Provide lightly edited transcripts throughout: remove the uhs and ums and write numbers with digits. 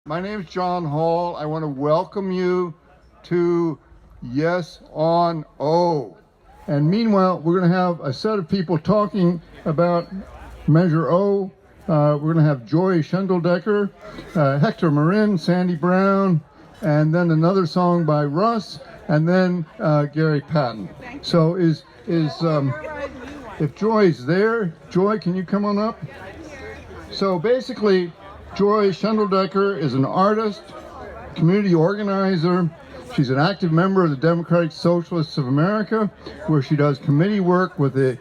My name is John Hall. I want to welcome you to Yes on O. And meanwhile, we're going to have a set of people talking about Measure O. We're going to have Joy Schendledecker, Hector Marin, Sandy Brown, and then another song by Russ, and then Gary Patton. So if Joy's there, Joy, can you come on up? So basically, Joy Schendledecker is an artist, community organizer. She's an active member of the Democratic Socialists of America, where she does committee work with the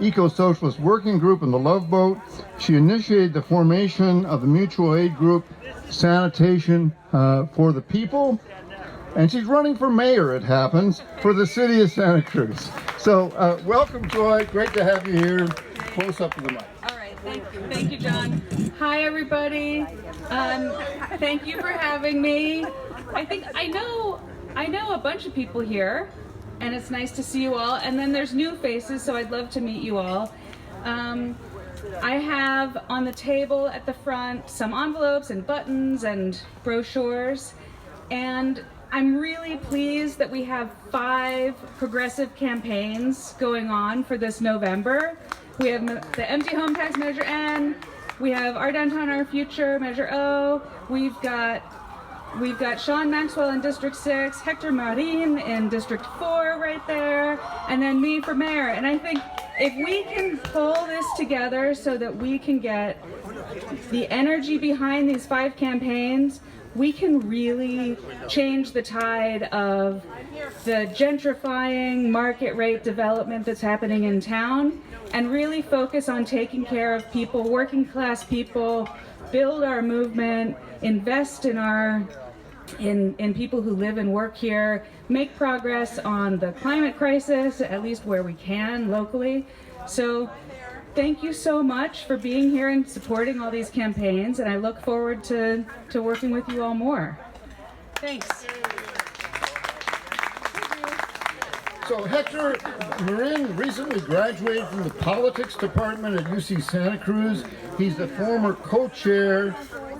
Eco-Socialist Working Group and the Love Boat. She initiated the formation of the mutual aid group Sanitation for the People, and she's running for mayor, it happens, for the city of Santa Cruz. So welcome, Joy. Great to have you here. Close up to the mic. Thank you, John. Hi, everybody. Thank you for having me. I know a bunch of people here, and it's nice to see you all. And then there's new faces, so I'd love to meet you all. I have on the table at the front some envelopes and buttons and brochures, and I'm really pleased that we have 5 progressive campaigns going on for this November. We have the Empty Home Tax Measure N, we have Our Downtown, Our Future, Measure O, we've got Sean Maxwell in District 6, Hector Marin in District 4 right there, and then me for mayor. And I think if we can pull this together so that we can get the energy behind these 5 campaigns, we can really change the tide of the gentrifying market rate development that's happening in town, and really focus on taking care of people, working class people, build our movement, invest in people who live and work here, make progress on the climate crisis, at least where we can locally. So thank you so much for being here and supporting all these campaigns, and I look forward to working with you all more. Thanks. So Hector Marin recently graduated from the politics department at UC Santa Cruz. He's the former co-chair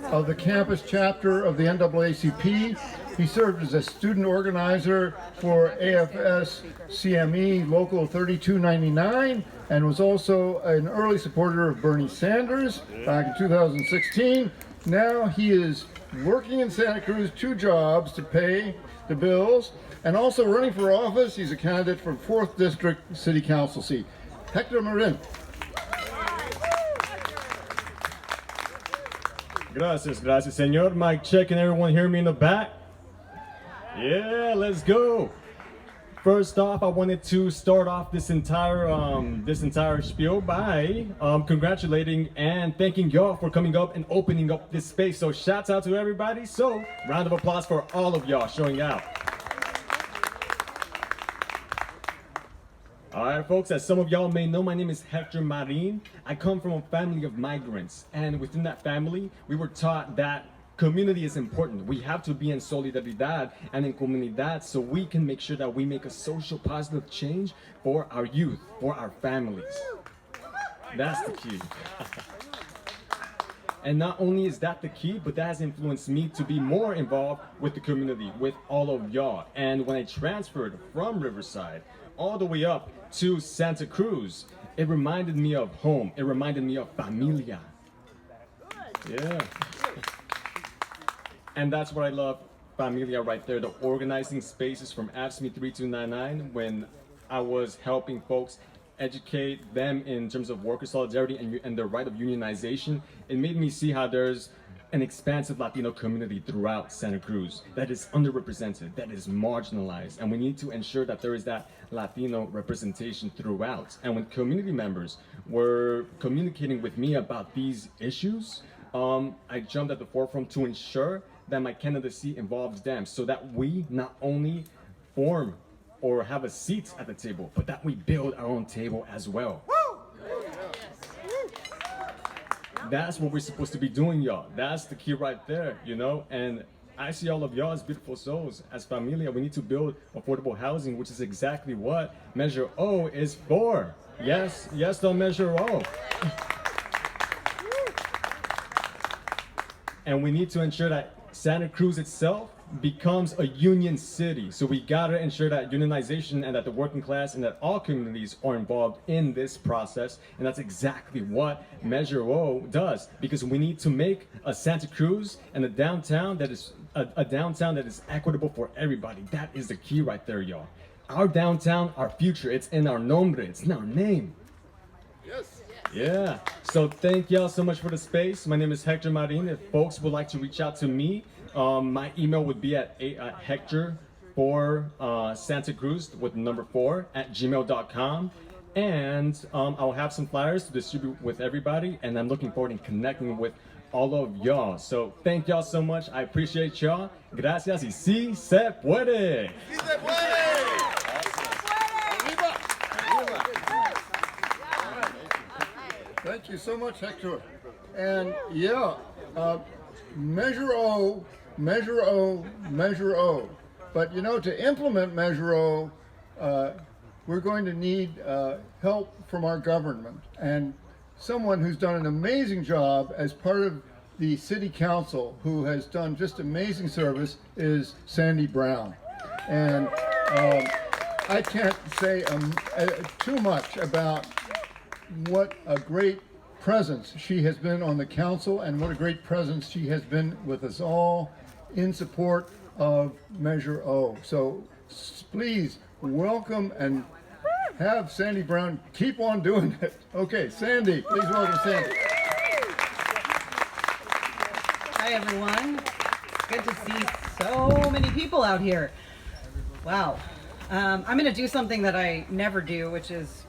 of the campus chapter of the NAACP. He served as a student organizer for AFS CME Local 3299 and was also an early supporter of Bernie Sanders back in 2016. Now he is working in Santa Cruz, 2 jobs to pay the bills, and also running for office. He's a candidate for 4th District City Council seat. Hector Marin. Gracias, señor. Mic check, and everyone hear me in the back? Yeah, let's go. First off, I wanted to start off this entire spiel by congratulating and thanking y'all for coming up and opening up this space. So shouts out to everybody. So round of applause for all of y'all showing out. All right, folks, as some of y'all may know, my name is Hector Marin. I come from a family of migrants, and within that family, we were taught that community is important. We have to be in solidaridad and in comunidad so we can make sure that we make a social positive change for our youth, for our families. That's the key. And not only is that the key, but that has influenced me to be more involved with the community, with all of y'all. And when I transferred from Riverside all the way up to Santa Cruz, it reminded me of home. It reminded me of familia. Yeah. And that's what I love, familia right there, the organizing spaces from AFSCME 3299 when I was helping folks educate them in terms of worker solidarity and the right of unionization. It made me see how there's an expansive Latino community throughout Santa Cruz that is underrepresented, that is marginalized, and we need to ensure that there is that Latino representation throughout. And when community members were communicating with me about these issues, I jumped at the forefront to ensure that my candidacy involves them so that we not only form or have a seat at the table, but that we build our own table as well. That's what we're supposed to be doing, y'all. That's the key right there, you know? And I see all of y'all as beautiful souls. As familia, we need to build affordable housing, which is exactly what Measure O is for. Yes, yes, the Measure O. and we need to ensure that Santa Cruz itself becomes a union city. So we gotta ensure that unionization and that the working class and that all communities are involved in this process. And that's exactly what Measure O does, because we need to make a Santa Cruz and a downtown that is a downtown that is equitable for everybody. That is the key right there, y'all. Our downtown, our future, it's in our nombre, it's in our name. Yes. Yeah, so thank y'all so much for the space. My name is Hector Marin. If folks would like to reach out to me, my email would be at Hector for Santa Cruz with number 4 at gmail.com. And I'll have some flyers to distribute with everybody, and I'm looking forward to connecting with all of y'all. So thank y'all so much. I appreciate y'all. Gracias y sí se puede. Sí se puede. Thank you so much, Hector. And yeah, Measure O, Measure O, Measure O. But you know, to implement Measure O, we're going to need help from our government. And someone who's done an amazing job as part of the City Council, who has done just amazing service, is Sandy Brown. And I can't say too much about what a great presence she has been on the council and what a great presence she has been with us all in support of Measure O. So please welcome and have Sandy Brown keep on doing it. Okay, Sandy, please welcome Sandy. Hi everyone. Good to see so many people out here. Wow. I'm going to do something that I never do, which is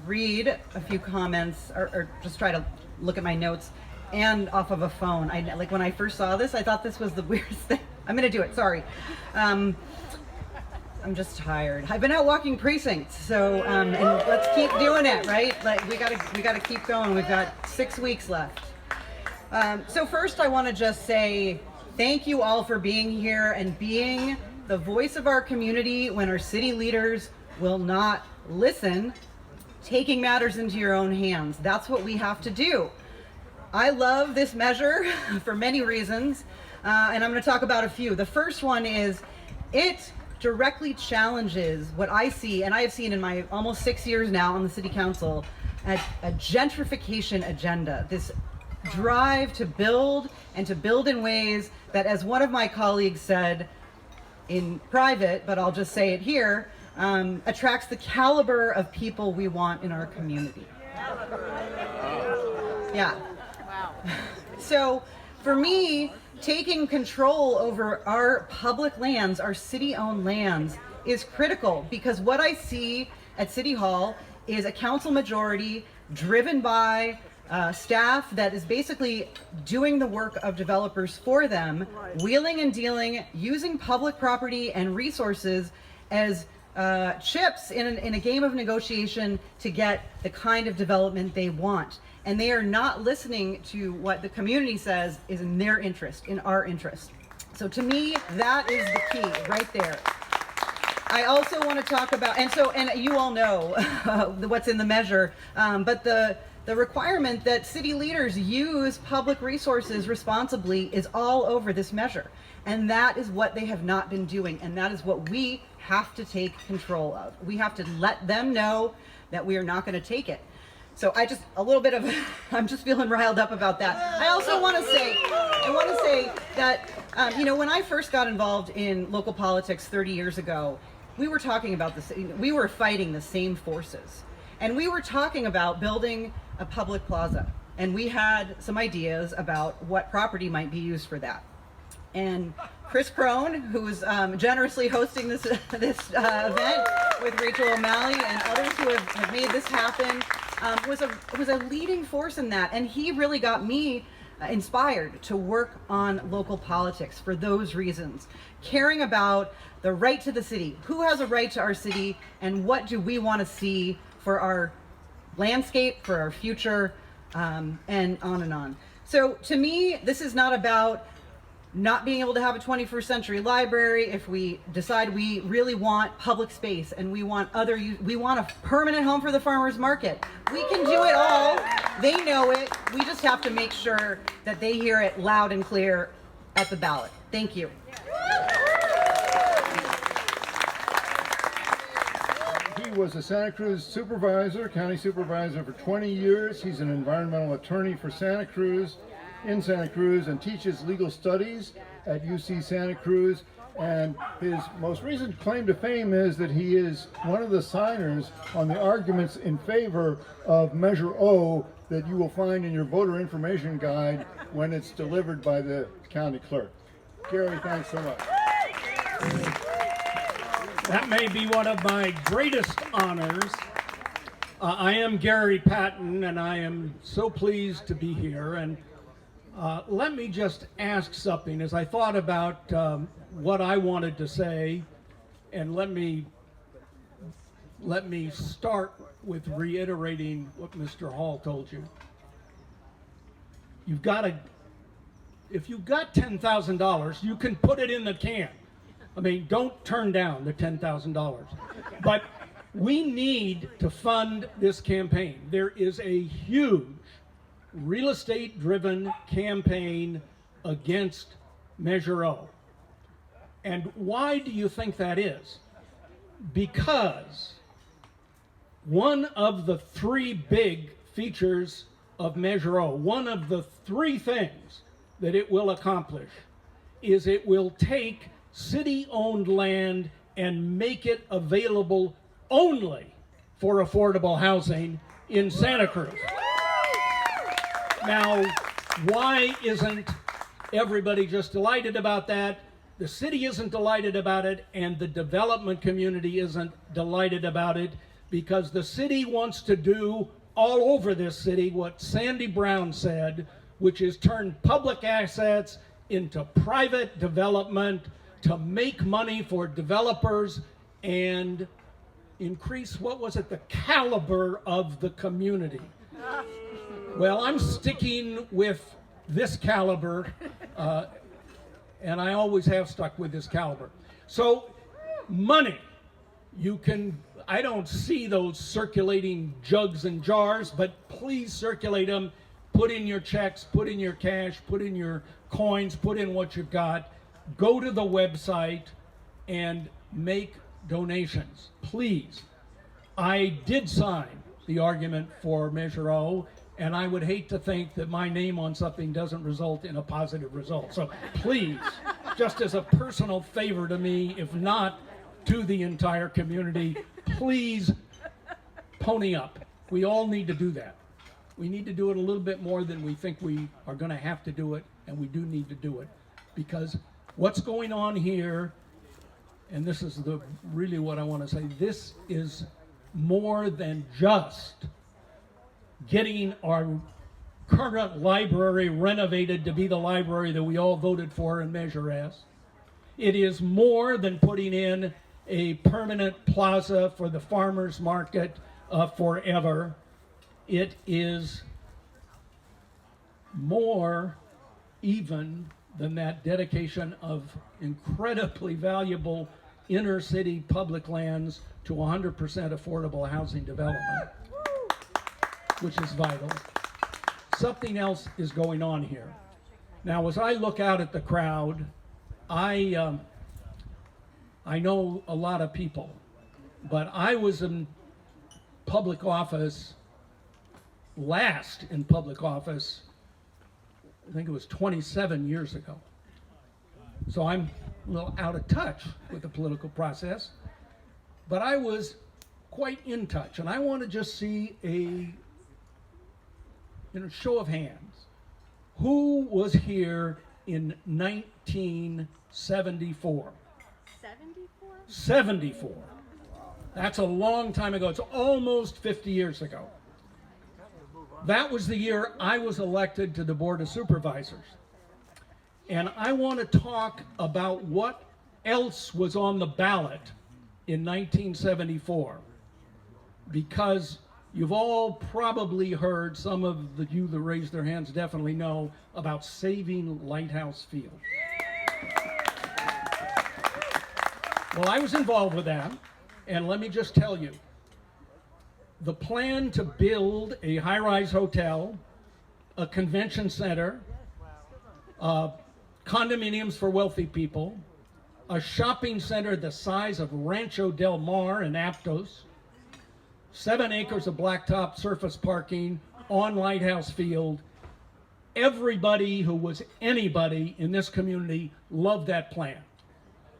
read a few comments or just try to look at my notes and off of a phone. Like when I first saw this, I thought this was the weirdest thing. I'm going to do it. Sorry. I'm just tired. I've been out walking precincts, so and let's keep doing it, right? Like we gotta keep going. We've got 6 weeks left. So first, I want to just say thank you all for being here and being the voice of our community when our city leaders will not listen, taking matters into your own hands. That's what we have to do. I love this measure for many reasons, and I'm going to talk about a few. The first one is it directly challenges what I see, and I have seen in my almost 6 years now on the City Council, a gentrification agenda. This drive to build and to build in ways that, as one of my colleagues said in private, but I'll just say it here, attracts the caliber of people we want in our community. Yeah. Wow. So for me, taking control over our public lands, our city-owned lands, is critical, because what I see at City Hall is a council majority driven by staff that is basically doing the work of developers for them, wheeling and dealing, using public property and resources as chips in a game of negotiation to get the kind of development they want. And they are not listening to what the community says is in their interest, in our interest. So to me, that is the key right there. I also want to talk about, and you all know what's in the measure, but the requirement that city leaders use public resources responsibly is all over this measure. And that is what they have not been doing. And that is what we have to take control of. We have to let them know that we are not going to take it. So I'm just feeling riled up about that. I also want to say that, when I first got involved in local politics 30 years ago, we were talking about this, we were fighting the same forces. And we were talking about building a public plaza. And we had some ideas about what property might be used for that. And Chris Crone, who's generously hosting this event with Rachel O'Malley and others who have made this happen, was a leading force in that. And he really got me inspired to work on local politics for those reasons. Caring about the right to the city, who has a right to our city, and what do we want to see for our landscape, for our future, and on and on. So to me, this is not about not being able to have a 21st century library. If we decide we really want public space and we want a permanent home for the farmers market, we can do it all. They know it. We just have to make sure that they hear it loud and clear at the ballot. Thank you. He was a Santa Cruz supervisor, county supervisor for 20 years. He's an environmental attorney for Santa Cruz, in Santa Cruz, and teaches legal studies at UC Santa Cruz. And his most recent claim to fame is that he is one of the signers on the arguments in favor of Measure O that you will find in your voter information guide when it's delivered by the county clerk. Gary, thanks so much. That may be one of my greatest honors. I am Gary Patton, and I am so pleased to be here. And let me just ask something as I thought about what I wanted to say, and let me start with reiterating what Mr. Hall told you. If you've got $10,000, you can put it in the can. I mean, don't turn down the $10,000. But we need to fund this campaign. There is a huge real estate-driven campaign against Measure O. And why do you think that is? Because one of the three big features of Measure O, one of the three things that it will accomplish, is it will take city-owned land and make it available only for affordable housing in Santa Cruz. Now, why isn't everybody just delighted about that? The city isn't delighted about it, and the development community isn't delighted about it, because the city wants to do all over this city what Sandy Brown said, which is turn public assets into private development to make money for developers and increase, what was it, the caliber of the community. Well, I'm sticking with this caliber, and I always have stuck with this caliber. So, money, I don't see those circulating jugs and jars, but please circulate them. Put in your checks, put in your cash, put in your coins, put in what you've got. Go to the website and make donations, please. I did sign the argument for Measure O, and I would hate to think that my name on something doesn't result in a positive result. So please, just as a personal favor to me, if not to the entire community, please pony up. We all need to do that. We need to do it a little bit more than we think we are going to have to do it, and we do need to do it. Because what's going on here, and this is really what I want to say, this is more than just getting our current library renovated to be the library that we all voted for in Measure S. It is more than putting in a permanent plaza for the farmers market forever. It is more even than that dedication of incredibly valuable inner city public lands to 100% affordable housing development, which is vital. Something else is going on here. Now, as I look out at the crowd, I know a lot of people, but I was in public office, last in public office, I think it was 27 years ago. So I'm a little out of touch with the political process, but I was quite in touch, and I want to just see a show of hands. Who was here in 1974? 74? 74. That's a long time ago. It's almost 50 years ago. That was the year I was elected to the Board of Supervisors. And I want to talk about what else was on the ballot in 1974. Because you've all probably heard, some of you that raised their hands definitely know, about saving Lighthouse Field. Well, I was involved with that, and let me just tell you, the plan to build a high-rise hotel, a convention center, condominiums for wealthy people, a shopping center the size of Rancho Del Mar in Aptos, 7 acres of blacktop surface parking on Lighthouse Field. Everybody who was anybody in this community loved that plan.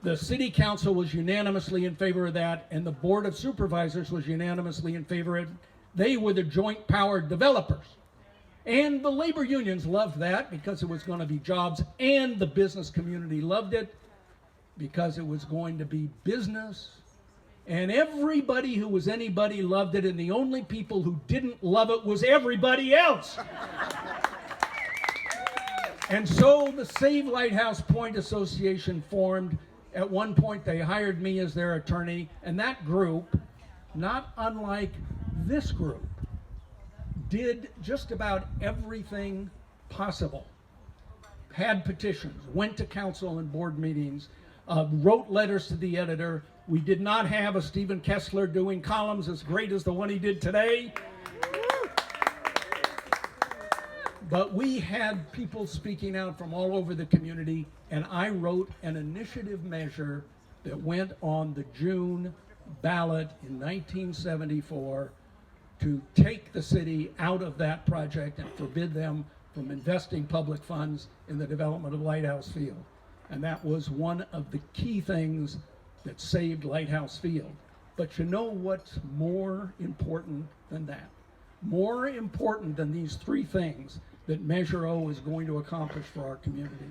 The city council was unanimously in favor of that, and the board of supervisors was unanimously in favor of it. They were the joint powered developers. And the labor unions loved that because it was going to be jobs, and the business community loved it because it was going to be business. And everybody who was anybody loved it, and the only people who didn't love it was everybody else. And so the Save Lighthouse Point Association formed. At one point, they hired me as their attorney, and that group, not unlike this group, did just about everything possible. Had petitions, went to council and board meetings, wrote letters to the editor. We did not have a Stephen Kessler doing columns as great as the one he did today. But we had people speaking out from all over the community, and I wrote an initiative measure that went on the June ballot in 1974 to take the city out of that project and forbid them from investing public funds in the development of Lighthouse Field. And that was one of the key things that saved Lighthouse Field. But you know what's more important than that? More important than these three things that Measure O is going to accomplish for our community.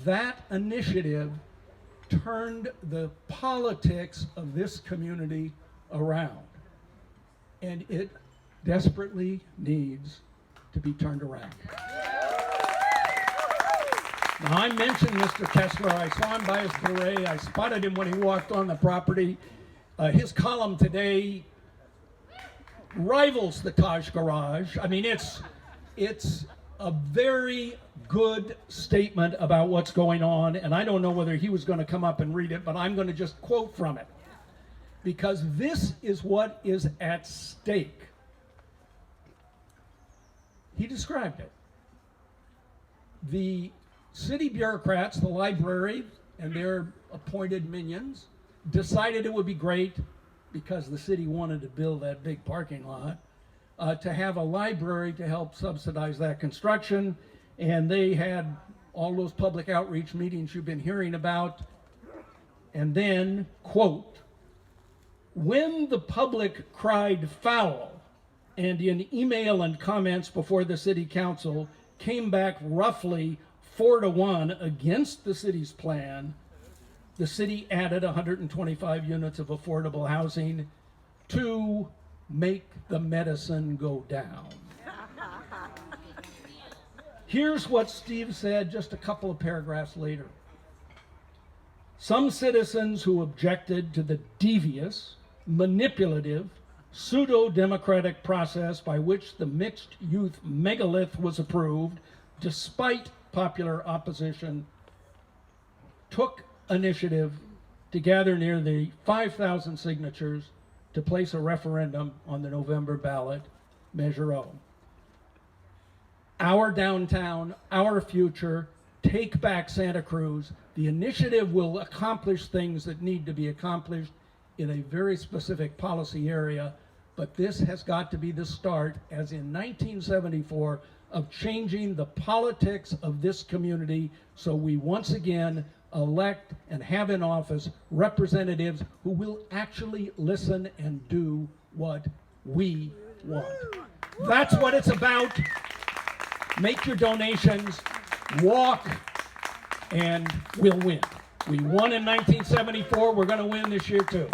That initiative turned the politics of this community around. And it desperately needs to be turned around. Now, I mentioned Mr. Kessler. I saw him by his beret. I spotted him when he walked on the property. His column today rivals the Taj Garage. I mean, it's a very good statement about what's going on, and I don't know whether he was going to come up and read it, but I'm going to just quote from it, because this is what is at stake. He described it. The city bureaucrats, the library, and their appointed minions decided it would be great, because the city wanted to build that big parking lot, to have a library to help subsidize that construction. And they had all those public outreach meetings you've been hearing about. And then, quote, when the public cried foul, and in email and comments before the city council came back roughly 4-1 against the city's plan, the city added 125 units of affordable housing to make the medicine go down. Here's what Steve said just a couple of paragraphs later. Some citizens who objected to the devious, manipulative, pseudo-democratic process by which the mixed-use megalith was approved, despite popular opposition, took initiative to gather near the 5,000 signatures to place a referendum on the November ballot, Measure O. Our downtown, our future, take back Santa Cruz. The initiative will accomplish things that need to be accomplished in a very specific policy area, but this has got to be the start, as in 1974, of changing the politics of this community, so we once again elect and have in office representatives who will actually listen and do what we want. That's what it's about. Make your donations, walk, and we'll win. We won in 1974. We're going to win this year too.